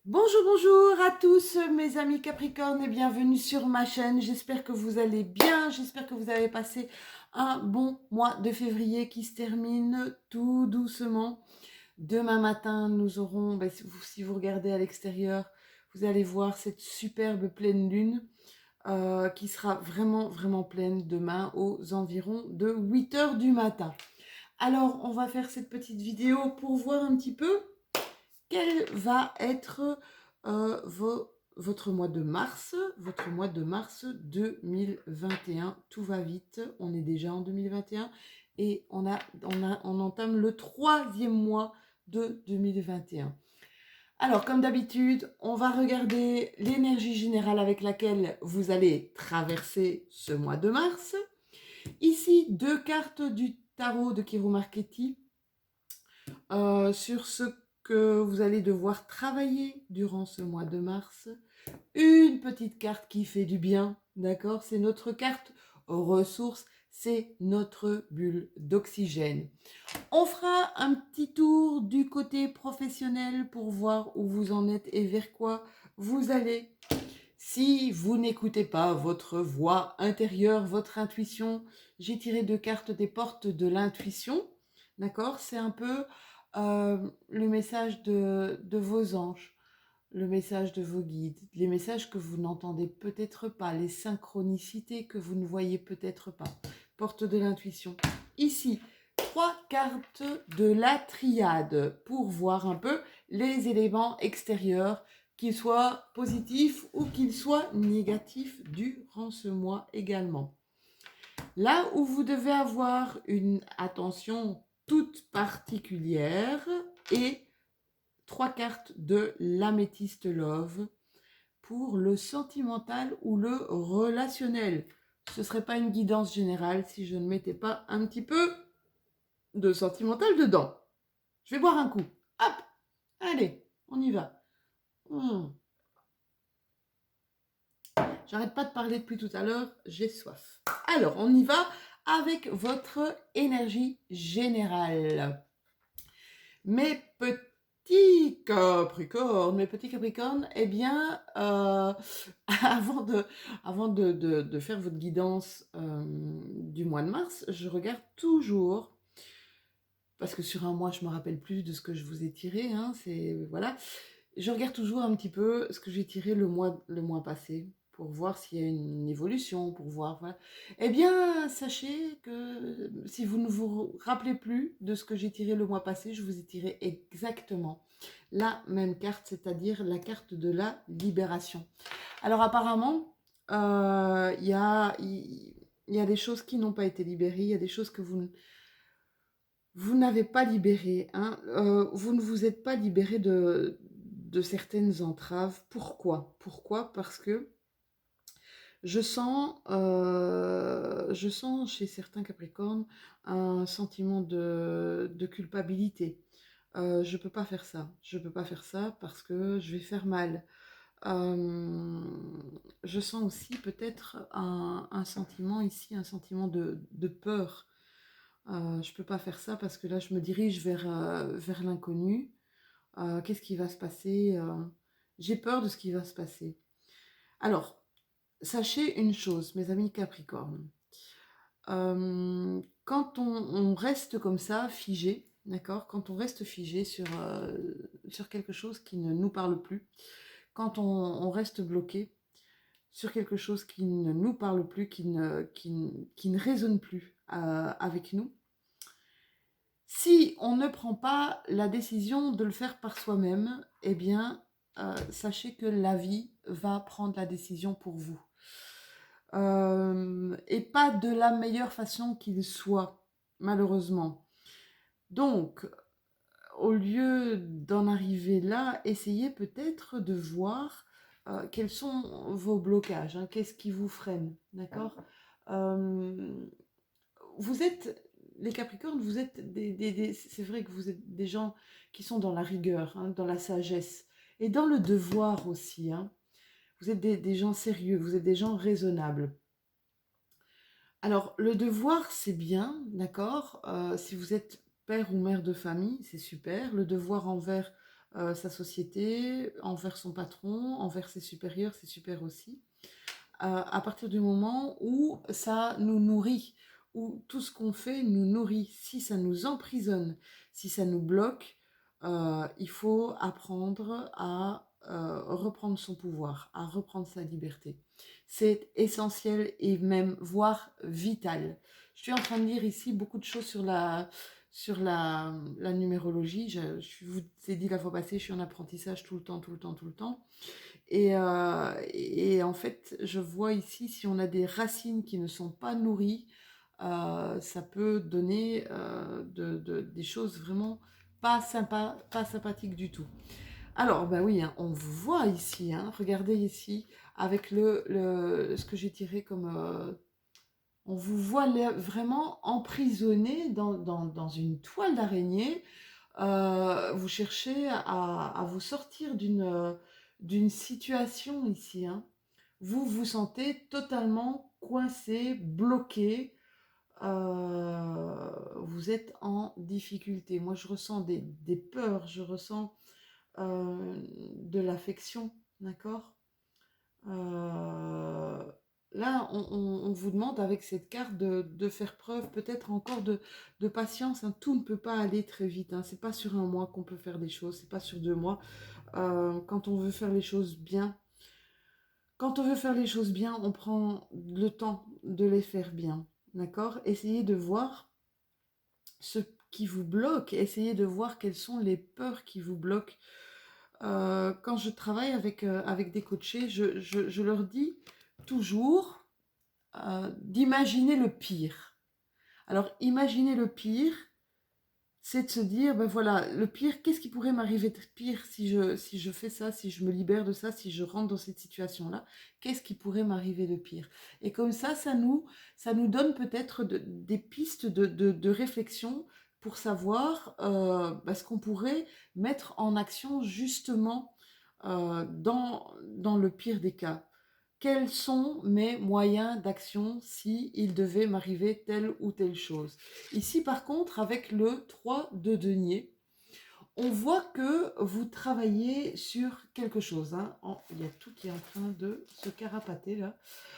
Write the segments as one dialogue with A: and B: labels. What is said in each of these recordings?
A: Bonjour, bonjour à tous mes amis Capricorne et bienvenue sur ma chaîne. J'espère que vous allez bien, j'espère que vous avez passé un bon mois de février qui se termine tout doucement. Demain matin, nous aurons, si vous regardez à l'extérieur, vous allez voir cette superbe pleine lune qui sera vraiment, vraiment pleine demain aux environs de 8 heures du matin. Alors, on va faire cette petite vidéo pour voir un petit peu quel va être votre mois de mars 2021. Tout va vite, on est déjà en 2021 et on entame le 3e mois de 2021. Alors, comme d'habitude, on va regarder l'énergie générale avec laquelle vous allez traverser ce mois de mars. Ici, 2 cartes du tarot de Kiro Marchetti sur ce que vous allez devoir travailler durant ce mois de mars. Une petite carte qui fait du bien, d'accord? C'est notre carte ressources, c'est notre bulle d'oxygène. On fera un petit tour du côté professionnel pour voir où vous en êtes et vers quoi vous allez. Si vous n'écoutez pas votre voix intérieure, votre intuition, j'ai tiré 2 cartes des portes de l'intuition, d'accord? C'est un peu le message de vos anges, le message de vos guides, les messages que vous n'entendez peut-être pas, les synchronicités que vous ne voyez peut-être pas. Porte de l'intuition. Ici, 3 cartes de la triade pour voir un peu les éléments extérieurs, qu'ils soient positifs ou qu'ils soient négatifs durant ce mois également. Là où vous devez avoir une attention toute particulière et 3 cartes de l'améthyste love pour le sentimental ou le relationnel. Ce ne serait pas une guidance générale si je ne mettais pas un petit peu de sentimental dedans. Je vais boire un coup. Hop, allez, on y va. J'arrête pas de parler depuis tout à l'heure, j'ai soif. Alors, on y va avec votre énergie générale. Mes petits Capricornes, eh bien, avant de faire votre guidance du mois de mars, je regarde toujours, parce que sur un mois, je me rappelle plus de ce que je vous ai tiré, hein, voilà. Je regarde toujours un petit peu ce que j'ai tiré le mois passé pour voir s'il y a une évolution, pour voir, voilà. Eh bien, sachez que si vous ne vous rappelez plus de ce que j'ai tiré le mois passé, je vous ai tiré exactement la même carte, c'est-à-dire la carte de la libération. Alors apparemment, il y a des choses qui n'ont pas été libérées, il y a des choses que vous n'avez pas libéré, hein. Vous ne vous êtes pas libéré de certaines entraves. Pourquoi? Pourquoi? Parce que je sens chez certains Capricornes un sentiment de culpabilité. Je peux pas faire ça. Je peux pas faire ça parce que je vais faire mal. Euh, je sens aussi peut-être un sentiment ici, un sentiment de peur. Je peux pas faire ça parce que là, je me dirige vers l'inconnu. Qu'est-ce qui va se passer? J'ai peur de ce qui va se passer. Alors, sachez une chose, mes amis Capricornes. Quand on reste comme ça, figé, d'accord? Quand on reste figé sur quelque chose qui ne nous parle plus, quand on reste bloqué sur quelque chose qui ne nous parle plus, qui ne résonne plus avec nous, si on ne prend pas la décision de le faire par soi-même, eh bien, sachez que la vie va prendre la décision pour vous. Et pas de la meilleure façon qu'il soit, malheureusement. Donc, au lieu d'en arriver là, essayez peut-être de voir quels sont vos blocages, hein, qu'est-ce qui vous freine, d'accord? euh, Vous êtes, les Capricornes, vous êtes c'est vrai que vous êtes des gens qui sont dans la rigueur, hein, dans la sagesse et dans le devoir aussi, hein. Vous êtes des gens sérieux, vous êtes des gens raisonnables. Alors, le devoir, c'est bien, d'accord? Si vous êtes père ou mère de famille, c'est super. Le devoir envers sa société, envers son patron, envers ses supérieurs, c'est super aussi. À partir du moment où ça nous nourrit, où tout ce qu'on fait nous nourrit. Si ça nous emprisonne, si ça nous bloque, il faut apprendre à reprendre son pouvoir, à reprendre sa liberté. C'est essentiel et même, voire vital. Je suis en train de lire ici beaucoup de choses sur la numérologie. Je vous ai dit la fois passée, je suis en apprentissage tout le temps, tout le temps, tout le temps. Et en fait, je vois ici, si on a des racines qui ne sont pas nourries, ça peut donner des choses vraiment pas sympas, pas sympathiques du tout. Alors, ben oui, hein, on vous voit ici, hein, regardez ici, avec ce que j'ai tiré comme... on vous voit vraiment emprisonné dans une toile d'araignée. Vous cherchez à vous sortir d'une situation ici, hein. Vous vous sentez totalement coincé, bloqué. Vous êtes en difficulté. Moi, je ressens des peurs, je ressens de l'affection, d'accord. Euh, Là, on vous demande avec cette carte de faire preuve peut-être encore de patience, hein. Tout ne peut pas aller très vite, hein. C'est pas sur un mois qu'on peut faire des choses, c'est pas sur 2 mois. Quand on veut faire les choses bien, on prend le temps de les faire bien, d'accord. Essayez de voir ce qui vous bloque, essayez de voir quelles sont les peurs qui vous bloquent. Quand je travaille avec des coachés, je leur dis toujours d'imaginer le pire. Alors, imaginer le pire, c'est de se dire, ben voilà, le pire, qu'est-ce qui pourrait m'arriver de pire si je fais ça, si je me libère de ça, si je rentre dans cette situation-là, qu'est-ce qui pourrait m'arriver de pire? Et comme ça nous donne peut-être des pistes de réflexion pour savoir ce qu'on pourrait mettre en action justement dans le pire des cas. Quels sont mes moyens d'action si il devait m'arriver telle ou telle chose? Ici, par contre, avec le 3 de denier, on voit que vous travaillez sur quelque chose, hein. Il y a tout qui est en train de se carapater là.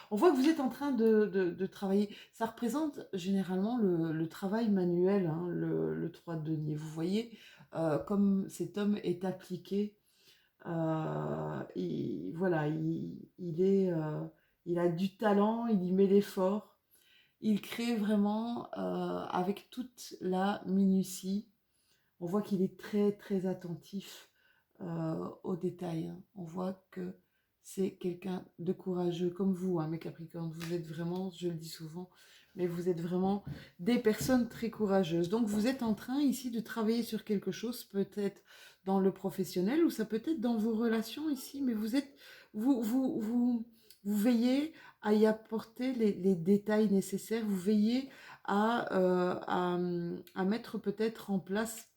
A: On voit que vous êtes en train de travailler. Ça représente généralement le travail manuel, hein, le 3 de denier. Vous voyez comme cet homme est appliqué. Voilà, il a du talent, il y met l'effort, il crée vraiment avec toute la minutie. On voit qu'il est très très attentif aux détails, hein. On voit que c'est quelqu'un de courageux comme vous, hein, mes Capricornes. Vous êtes vraiment, je le dis souvent, mais vous êtes vraiment des personnes très courageuses. Donc vous êtes en train ici de travailler sur quelque chose, peut-être dans le professionnel ou ça peut être dans vos relations ici, mais vous veillez à y apporter les détails nécessaires, vous veillez à mettre peut-être en place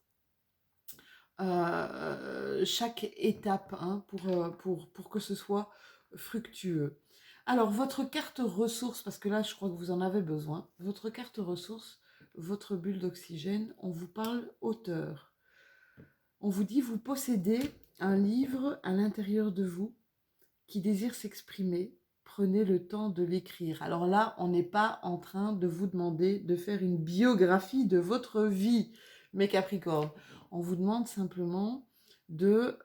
A: chaque étape, hein, pour que ce soit fructueux. Alors, votre carte ressource, parce que là, je crois que vous en avez besoin, votre carte ressource, votre bulle d'oxygène, on vous parle auteur. On vous dit, vous possédez un livre à l'intérieur de vous qui désire s'exprimer. Prenez le temps de l'écrire. Alors là, on n'est pas en train de vous demander de faire une biographie de votre vie, mes Capricornes. On vous demande simplement de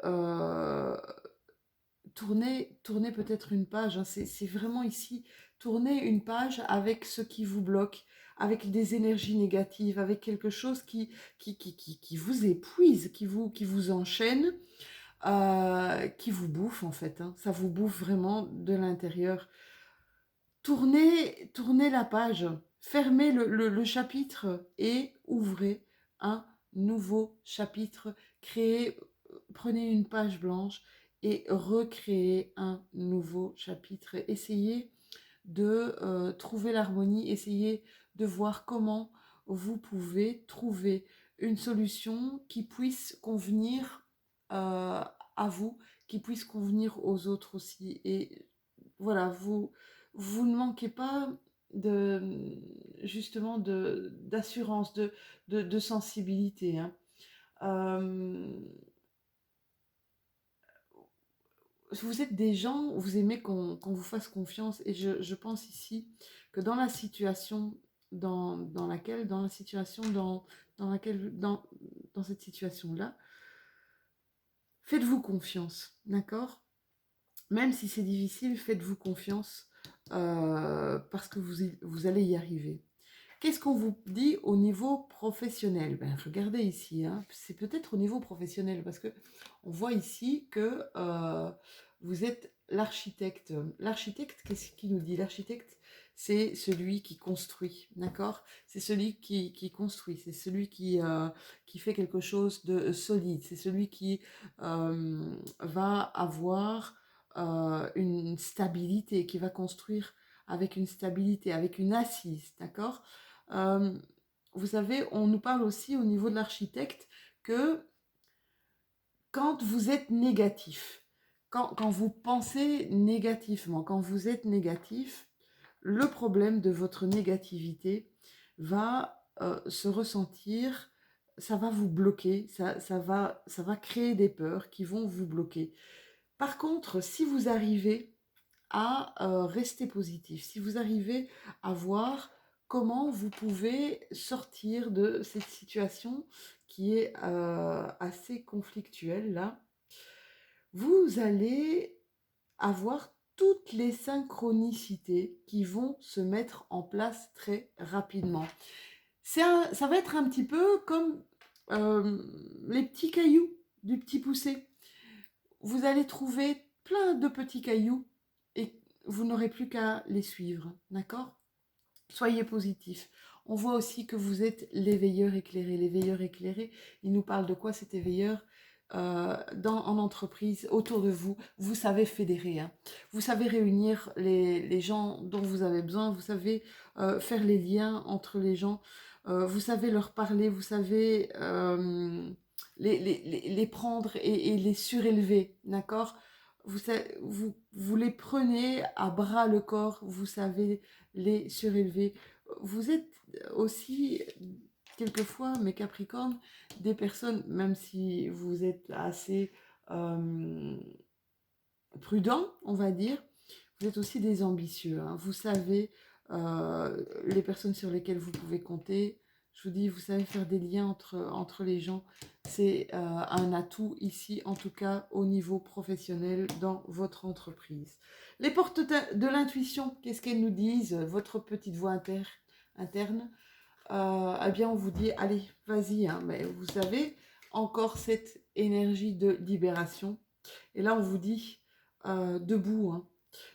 A: tourner peut-être une page, hein. C'est vraiment ici, tourner une page avec ce qui vous bloque, avec des énergies négatives, avec quelque chose qui vous épuise, qui vous enchaîne, qui vous bouffe en fait, hein. Ça vous bouffe vraiment de l'intérieur. Tournez la page, fermez le chapitre et ouvrez un nouveau chapitre. Prenez une page blanche et recréez un nouveau chapitre. Essayez de trouver l'harmonie, essayez de voir comment vous pouvez trouver une solution qui puisse convenir à vous, qui puisse convenir aux autres aussi. Et voilà, vous ne manquez pas justement d'assurance, de sensibilité, hein. Euh, vous êtes des gens, vous aimez qu'on vous fasse confiance. Et je pense ici que dans la situation dans laquelle, dans la situation dans laquelle, dans cette situation-là, faites-vous confiance, d'accord? Même si c'est difficile, faites-vous confiance parce que vous allez y arriver. Qu'est-ce qu'on vous dit au niveau professionnel? Ben, regardez ici, hein, c'est peut-être au niveau professionnel parce que on voit ici que vous êtes l'architecte. L'architecte, qu'est-ce qu'il nous dit? L'architecte, c'est celui qui construit, d'accord? C'est celui qui construit, c'est celui qui fait quelque chose de solide, c'est celui qui va avoir une stabilité, qui va construire avec une stabilité, avec une assise, d'accord? Euh, vous savez, on nous parle aussi au niveau de l'architecte que quand vous êtes négatif, quand vous pensez négativement, quand vous êtes négatif, le problème de votre négativité va se ressentir, ça va vous bloquer, ça va créer des peurs qui vont vous bloquer. Par contre, si vous arrivez à rester positif, si vous arrivez à voir comment vous pouvez sortir de cette situation qui est assez conflictuelle là, vous allez avoir toutes les synchronicités qui vont se mettre en place très rapidement. Ça va être un petit peu comme les petits cailloux du petit poussé. Vous allez trouver plein de petits cailloux et vous n'aurez plus qu'à les suivre, d'accord? Soyez positif. On voit aussi que vous êtes l'éveilleur éclairé. L'éveilleur éclairé, il nous parle de quoi cet éveilleur en entreprise, autour de vous, vous savez fédérer. Hein. Vous savez réunir les gens dont vous avez besoin, vous savez faire les liens entre les gens, vous savez leur parler, vous savez les prendre et les surélever, d'accord? Vous les prenez à bras le corps, vous savez les surélever. Vous êtes aussi, quelquefois, mes Capricornes, des personnes, même si vous êtes assez prudent, on va dire, vous êtes aussi des ambitieux. Hein. Vous savez les personnes sur lesquelles vous pouvez compter. Je vous dis, vous savez faire des liens entre les gens. C'est un atout ici, en tout cas au niveau professionnel dans votre entreprise. Les portes de l'intuition, qu'est-ce qu'elles nous disent? Votre petite voix interne, eh bien on vous dit, allez, vas-y, hein, mais vous savez, encore cette énergie de libération. Et là, on vous dit, debout, hein.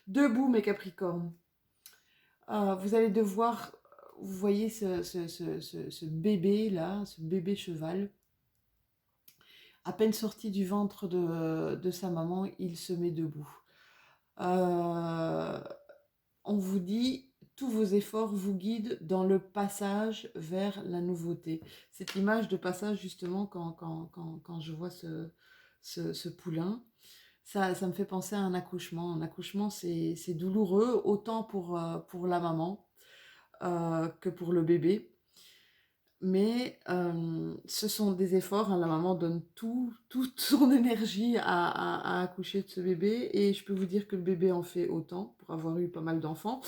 A: Debout, mes Capricornes. Vous allez devoir, vous voyez ce bébé là, ce bébé cheval, à peine sorti du ventre de sa maman, il se met debout. On vous dit, tous vos efforts vous guident dans le passage vers la nouveauté. Cette image de passage, justement, quand je vois ce poulain, ça me fait penser à un accouchement. Un accouchement, c'est douloureux, autant pour la maman que pour le bébé. Mais ce sont des efforts, hein, la maman donne toute son énergie à accoucher de ce bébé, et je peux vous dire que le bébé en fait autant, pour avoir eu pas mal d'enfants.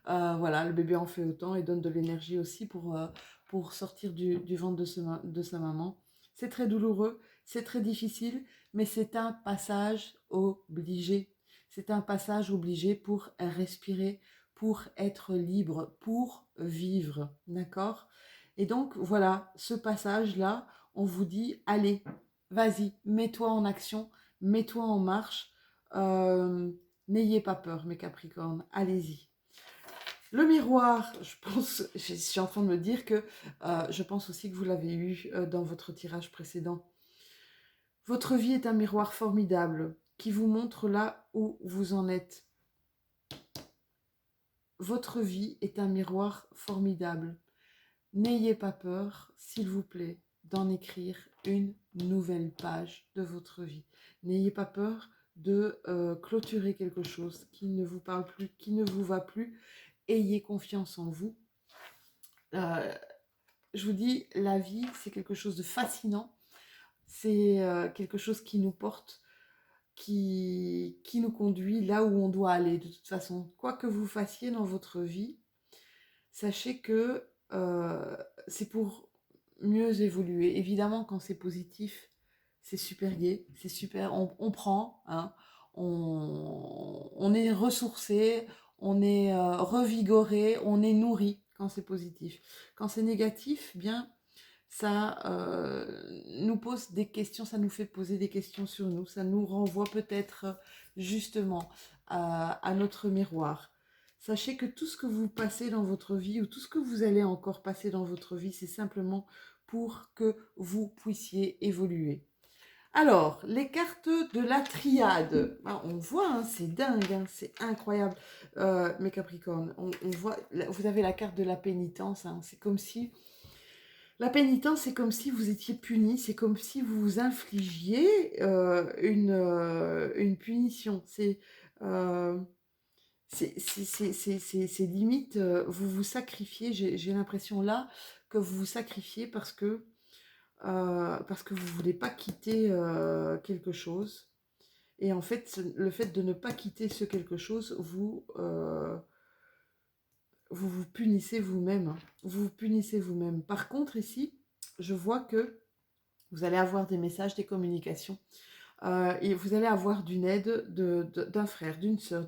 A: Voilà, le bébé en fait autant et donne de l'énergie aussi pour sortir du ventre de sa maman. C'est très douloureux, c'est très difficile, mais c'est un passage obligé. C'est un passage obligé pour respirer, pour être libre, pour vivre, d'accord? Et donc, voilà, ce passage-là, on vous dit, allez, vas-y, mets-toi en action, mets-toi en marche. Euh, N'ayez pas peur, mes Capricornes, allez-y. Le miroir, je suis en train de me dire que je pense aussi que vous l'avez eu dans votre tirage précédent. Votre vie est un miroir formidable qui vous montre là où vous en êtes. Votre vie est un miroir formidable. N'ayez pas peur, s'il vous plaît, d'en écrire une nouvelle page de votre vie. N'ayez pas peur de clôturer quelque chose qui ne vous parle plus, qui ne vous va plus. Ayez confiance en vous. Je vous dis, la vie, c'est quelque chose de fascinant. C'est quelque chose qui nous porte. qui nous conduit là où on doit aller de toute façon. Quoi que vous fassiez dans votre vie, sachez que c'est pour mieux évoluer. Évidemment, quand c'est positif, c'est super gai, c'est super, on prend, hein, on est ressourcé, on est revigoré, on est nourri quand c'est positif. Quand c'est négatif, bien, ça nous pose des questions, ça nous fait poser des questions sur nous, ça nous renvoie peut-être justement à notre miroir. Sachez que tout ce que vous passez dans votre vie ou tout ce que vous allez encore passer dans votre vie, c'est simplement pour que vous puissiez évoluer. Alors, les cartes de la triade, on voit, hein, c'est dingue, hein, c'est incroyable, mes Capricornes. On voit, vous avez la carte de la pénitence, hein, c'est comme si la pénitence, c'est comme si vous étiez puni, c'est comme si vous vous infligiez une punition. C'est limite, vous vous sacrifiez, j'ai l'impression là que vous vous sacrifiez parce que vous ne voulez pas quitter quelque chose. Et en fait, le fait de ne pas quitter ce quelque chose, vous vous punissez vous-même. Vous vous punissez vous-même. Par contre, ici, je vois que vous allez avoir des messages, des communications, et vous allez avoir d'une aide d'un frère, d'une sœur,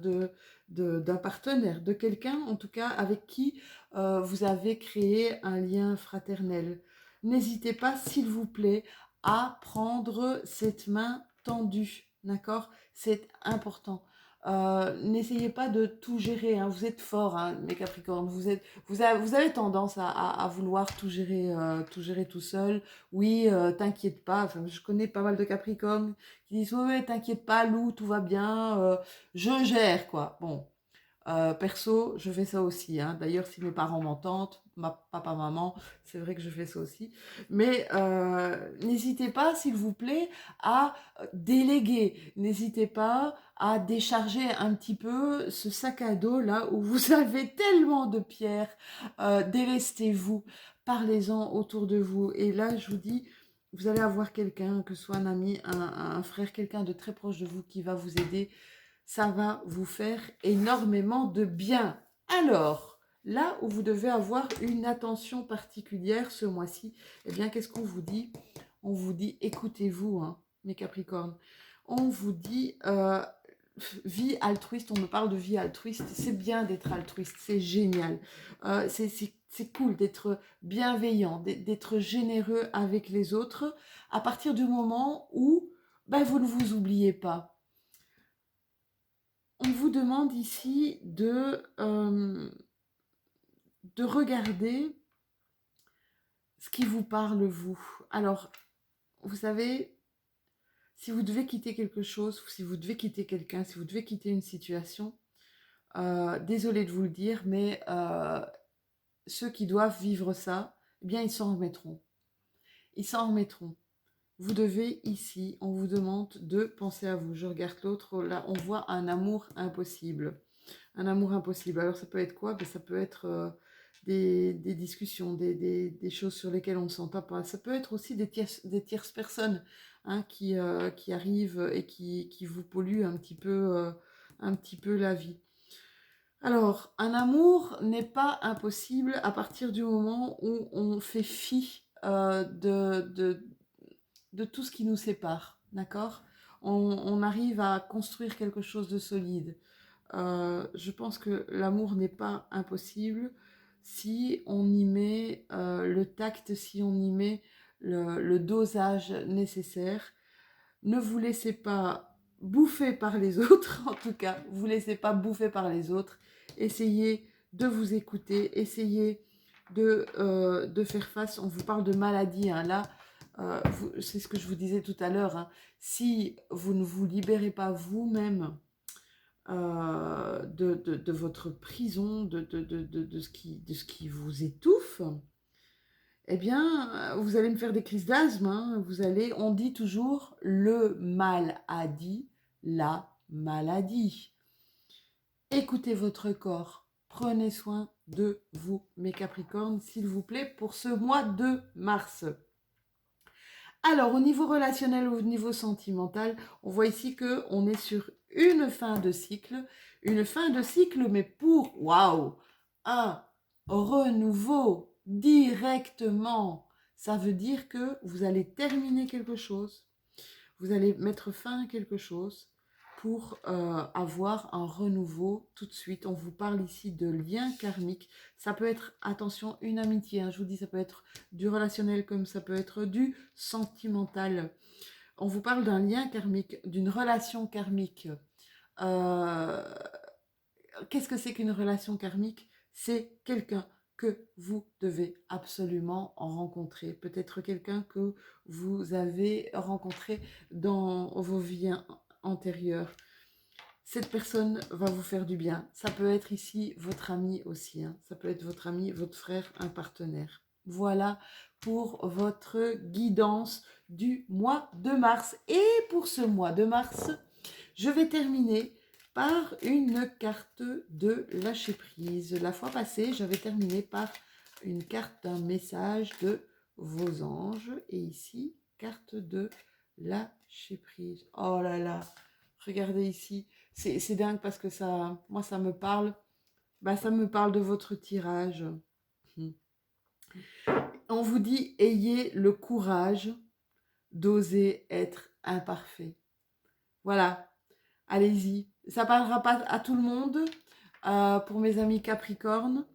A: d'un partenaire, de quelqu'un en tout cas avec qui vous avez créé un lien fraternel. N'hésitez pas, s'il vous plaît, à prendre cette main tendue, d'accord? C'est important. N'essayez pas de tout gérer, hein. Vous êtes forts, hein, mes Capricornes. Vous avez tendance à vouloir tout gérer tout seul. Oui, t'inquiète pas. Enfin, je connais pas mal de Capricornes qui disent oui, ouais, t'inquiète pas, Lou, tout va bien, je gère quoi. Bon, perso, je fais ça aussi, hein. D'ailleurs, si mes parents m'entendent, papa, maman, c'est vrai que je fais ça aussi. Mais n'hésitez pas, s'il vous plaît, à déléguer. N'hésitez pas à décharger un petit peu ce sac à dos là où vous avez tellement de pierres. Délestez-vous, parlez-en autour de vous. Et là, je vous dis, vous allez avoir quelqu'un, que ce soit un ami, un frère, quelqu'un de très proche de vous qui va vous aider. Ça va vous faire énormément de bien. Alors, là où vous devez avoir une attention particulière ce mois-ci, eh bien, qu'est-ce qu'on vous dit? On vous dit, écoutez-vous, hein, mes Capricornes. On vous dit, vie altruiste, on me parle de vie altruiste. C'est bien d'être altruiste, c'est génial. C'est cool d'être bienveillant, d'être généreux avec les autres à partir du moment où ben, vous ne vous oubliez pas. On vous demande ici de regarder ce qui vous parle, vous. Alors, vous savez, si vous devez quitter quelque chose, si vous devez quitter quelqu'un, si vous devez quitter une situation, désolé de vous le dire, mais ceux qui doivent vivre ça, eh bien, ils s'en remettront. Ils s'en remettront. Vous devez ici, on vous demande de penser à vous. Je regarde l'autre, là, on voit un amour impossible. Un amour impossible. Alors, ça peut être quoi? Ben, ça peut être des discussions, des choses sur lesquelles on ne s'entend pas. Ça peut être aussi des tierces personnes, hein, qui arrivent et qui vous polluent un petit peu la vie. Alors, un amour n'est pas impossible à partir du moment où on fait fi de tout ce qui nous sépare, d'accord? On arrive à construire quelque chose de solide. Je pense que l'amour n'est pas impossible si on y met le tact, si on y met le dosage nécessaire. Ne vous laissez pas bouffer par les autres, en tout cas, vous laissez pas bouffer par les autres. Essayez de vous écouter, essayez de faire face. On vous parle de maladie, hein, là, c'est ce que je vous disais tout à l'heure, hein. Si vous ne vous libérez pas vous-même de votre prison, de ce qui vous étouffe, eh bien, vous allez me faire des crises d'asthme, hein. On dit toujours, le mal a dit, la maladie. Écoutez votre corps, prenez soin de vous, mes Capricornes, s'il vous plaît, pour ce mois de mars. Alors, au niveau relationnel ou au niveau sentimental, on voit ici que on est sur une fin de cycle. Une fin de cycle, mais pour, waouh, un renouveau directement. Ça veut dire que vous allez terminer quelque chose, vous allez mettre fin à quelque chose pour avoir un renouveau tout de suite. On vous parle ici de lien karmique. Ça peut être, attention, une amitié, hein, je vous dis, ça peut être du relationnel comme ça peut être du sentimental. On vous parle d'un lien karmique, d'une relation karmique. Euh, Qu'est-ce que c'est qu'une relation karmique? C'est quelqu'un que vous devez absolument en rencontrer. Peut-être quelqu'un que vous avez rencontré dans vos vies antérieures. Cette personne va vous faire du bien. Ça peut être ici votre ami aussi. Hein. Ça peut être votre ami, votre frère, un partenaire. Voilà pour votre guidance du mois de mars. Et pour ce mois de mars, je vais terminer par une carte de lâcher prise. La fois passée, j'avais terminé par une carte d'un message de vos anges. Et ici, carte de lâcher prise. Oh là là, regardez ici. C'est dingue parce que ça, moi, ça me parle. Bah, ça me parle de votre tirage. On vous dit, ayez le courage d'oser être imparfait. Voilà, allez-y. Ça parlera pas à tout le monde. Pour mes amis Capricorne,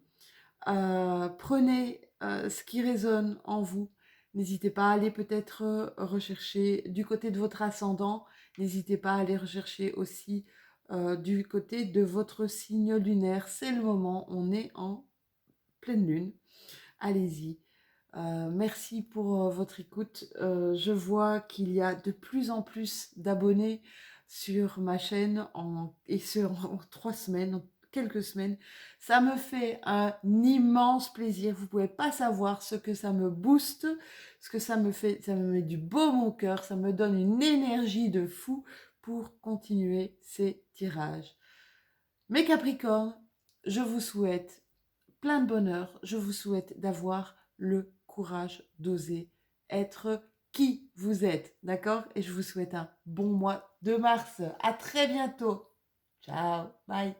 A: prenez ce qui résonne en vous. N'hésitez pas à aller peut-être rechercher du côté de votre ascendant. N'hésitez pas à aller rechercher aussi du côté de votre signe lunaire. C'est le moment, on est en pleine lune. Allez-y. Merci pour votre écoute. Je vois qu'il y a de plus en plus d'abonnés sur ma chaîne et en 3 semaines, en quelques semaines. Ça me fait un immense plaisir. Vous ne pouvez pas savoir ce que ça me booste, ce que ça me fait. Ça me met du baume au cœur, ça me donne une énergie de fou pour continuer ces tirages. Mes Capricornes, je vous souhaite plein de bonheur. Je vous souhaite d'avoir le courage d'oser être qui vous êtes, d'accord? Et je vous souhaite un bon mois de mars. À très bientôt. Ciao, bye.